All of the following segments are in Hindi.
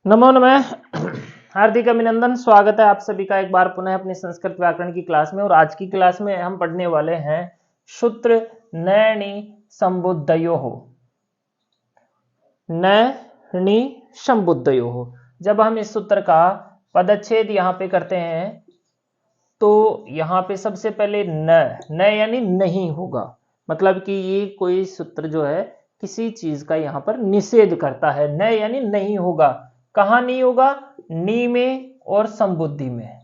नमो नमः। हार्दिक अभिनंदन। स्वागत है आप सभी का एक बार पुनः अपनी संस्कृत व्याकरण की क्लास में। और आज की क्लास में हम पढ़ने वाले हैं सूत्र नैणी संबुद्धयोः। नैणी संबुद्धयोः। जब हम इस सूत्र का पदच्छेद यहाँ पे करते हैं तो यहाँ पे सबसे पहले न यानी नहीं होगा, मतलब कि ये कोई सूत्र जो है किसी चीज का यहाँ पर निषेध करता है। न यानी नहीं होगा। कहां नहीं होगा? नी में और संबुद्धि में।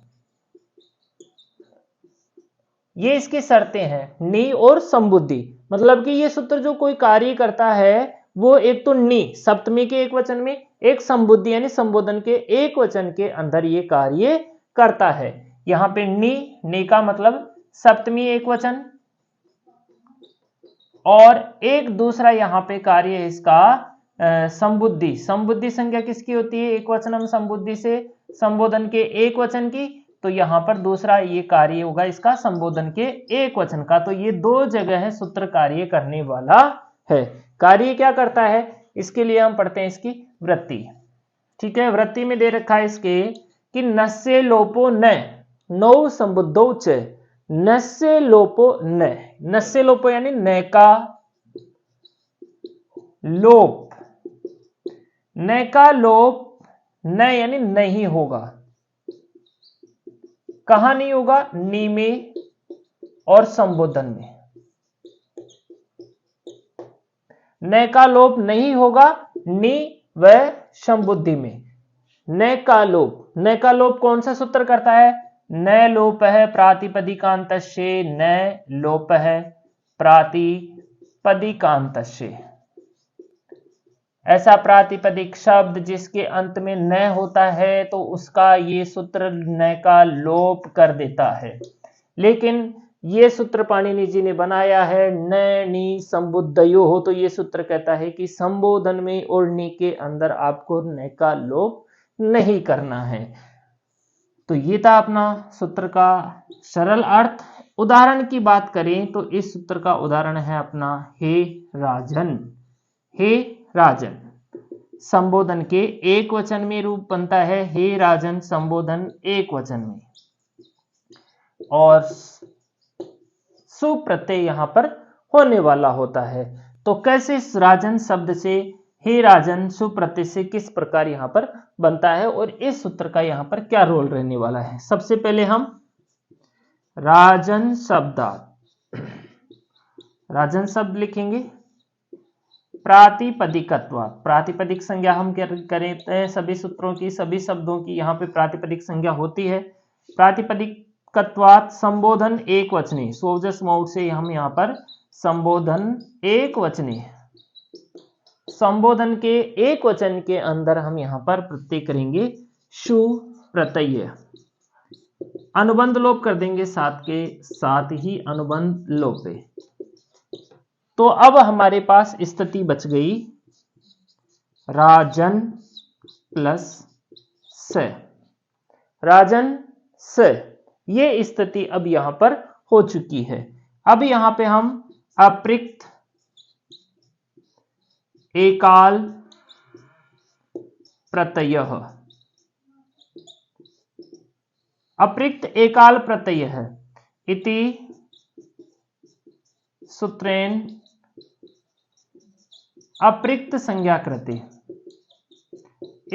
ये इसकी शर्तें हैं, नी और संबुद्धि। मतलब कि ये सूत्र जो कोई कार्य करता है वो एक तो नी सप्तमी के एक वचन में, एक संबुद्धि यानी संबोधन के एक वचन के अंदर ये कार्य करता है। यहां पे नी का मतलब सप्तमी एक वचन, और एक दूसरा यहां पे कार्य है इसका संबुद्धि। संबुद्धि संज्ञा किसकी होती है? एक वचनम संबुद्धि से, संबोधन के एक वचन की। तो यहां पर दूसरा ये कार्य होगा इसका संबोधन के एक वचन का। तो ये दो जगह है सूत्र कार्य करने वाला है। कार्य क्या करता है इसके लिए हम पढ़ते हैं इसकी वृत्ति। ठीक है, वृत्ति में दे रखा है इसके कि नस्य लोपो न नौ संबुद्धौ च। नस्य लोपो न, नस्य लोपो यानी न का लोप, न का लोप, न यानी नहीं होगा। कहां नहीं होगा? नी में और संबोधन में। न का लोप नहीं होगा नी व संबुद्धि में। न का लोप, न का लोप कौन सा सूत्र करता है? न लोप है प्रातिपदिकांतस्य, न लोप है प्रातिपदिकांतस्य। ऐसा प्रातिपदिक शब्द जिसके अंत में न होता है तो उसका ये सूत्र न का लोप कर देता है। लेकिन ये सूत्र पाणिनि जी ने बनाया है नैणी संबुद्धयोः। तो ये सूत्र कहता है कि संबोधन में और नी के अंदर आपको न का लोप नहीं करना है। तो ये था अपना सूत्र का सरल अर्थ। उदाहरण की बात करें तो इस सूत्र का उदाहरण है अपना हे राजन। हे राजन संबोधन के एक वचन में रूप बनता है हे राजन, संबोधन एक वचन में, और सुप्रत्यय यहां पर होने वाला होता है। तो कैसे इस राजन शब्द से हे राजन सुप्रत्यय से किस प्रकार यहां पर बनता है और इस सूत्र का यहां पर क्या रोल रहने वाला है। सबसे पहले हम राजन शब्दात राजन शब्द लिखेंगे। प्रातिपदिकत्व, प्रातिपदिक संज्ञा हम करते हैं सभी सूत्रों की, सभी शब्दों की यहाँ पे प्रातिपदिक संज्ञा होती है। प्रातिपदिकत्वात् संबोधन एक वचने, सोजस मोड से हम यहाँ पर संबोधन एक वचने, संबोधन के एक वचन के अंदर हम यहाँ पर प्रत्यय करेंगे शु प्रत्यय। अनुबंध लोप कर देंगे साथ के साथ ही अनुबंध लोपे। तो अब हमारे पास स्थिति बच गई राजन प्लस स। राजन स, ये स्थिति अब यहां पर हो चुकी है। अब यहां पे हम अपृक्त एकाल प्रत्यय, अपृक्त एकाल प्रत्यय है इति सूत्रेण अपृक्त संज्ञा करते।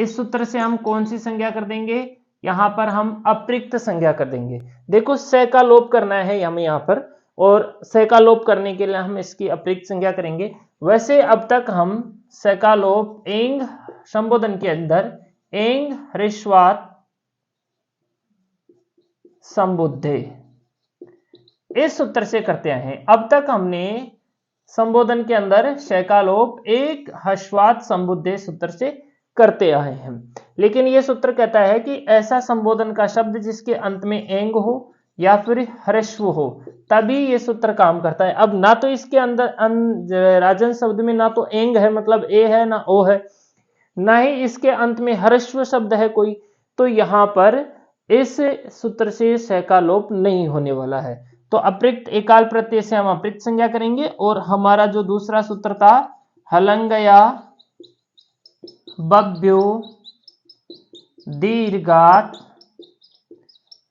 इस सूत्र से हम कौन सी संज्ञा कर देंगे? यहां पर हम अपृक्त संज्ञा कर देंगे। देखो स का लोप करना है हमें यहां पर, और स का लोप करने के लिए हम इसकी अपृक्त संज्ञा करेंगे। वैसे अब तक हम स का लोप एंग संबोधन के अंदर एंग ह्रस्वात् संबुद्धे इस सूत्र से करते हैं। अब तक हमने संबोधन के अंदर श का लोप एक ह्रस्वात् संबुद्धे सूत्र से करते आए हैं। लेकिन यह सूत्र कहता है कि ऐसा संबोधन का शब्द जिसके अंत में एंग हो या फिर ह्रस्व हो तभी यह सूत्र काम करता है। अब ना तो इसके अंदर राजन शब्द में ना तो एंग है मतलब ए है ना ओ है, ना ही इसके अंत में ह्रस्व शब्द है कोई। तो यहां पर इस सूत्र से स का लोप नहीं होने वाला है। तो अपृक्त एकाल प्रत्यय से हम अपृक्त संज्ञा करेंगे। और हमारा जो दूसरा सूत्र था हलंगया बभ्यो दीर्घात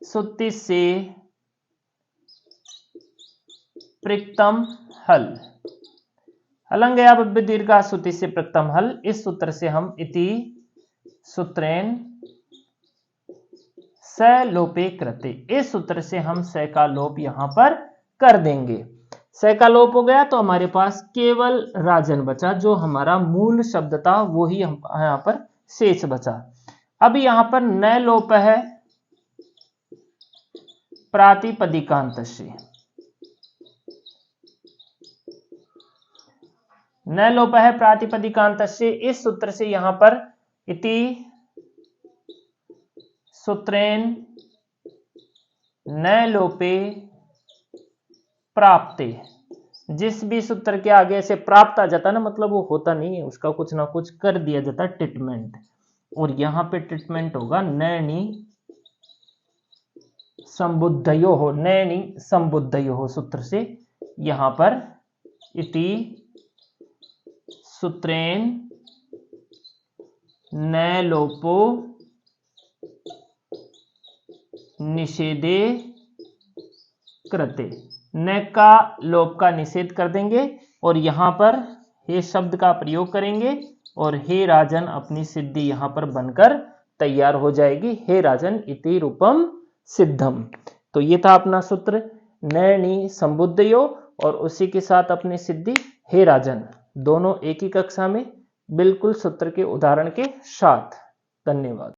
सुतिस्य प्रक्तम हल। हलंग गया दीर्घात सुतिस्य प्रक्तम हल। इस सूत्र से हम इति सूत्रेण स लोपे कृते, इस सूत्र से हम स का लोप यहां पर कर देंगे। स का लोप हो गया तो हमारे पास केवल राजन बचा, जो हमारा मूल शब्द था वो ही यहां पर शेष बचा। अब यहां पर न लोप है प्रातिपदिकांत से, न लोप है प्रातिपदिकांत से। इस सूत्र से यहां पर इति सूत्रेण न लोपे प्राप्ते, जिस भी सूत्र के आगे से प्राप्त आ जाता ना, मतलब वो होता नहीं है, उसका कुछ ना कुछ कर दिया जाता ट्रीटमेंट, और यहां पे ट्रीटमेंट होगा नैनी संबुद्धयो हो, नैनी संबुद्धयो हो सूत्र से। यहां पर इति सूत्रेण न लोपो निषेधे कृते, न का लोप का निषेध कर देंगे और यहां पर हे शब्द का प्रयोग करेंगे और हे राजन अपनी सिद्धि यहां पर बनकर तैयार हो जाएगी। हे राजन इति रूपम सिद्धम। तो ये था अपना सूत्र नैनी संबुद्धयो, और उसी के साथ अपनी सिद्धि हे राजन, दोनों एक ही कक्षा में बिल्कुल सूत्र के उदाहरण के साथ। धन्यवाद।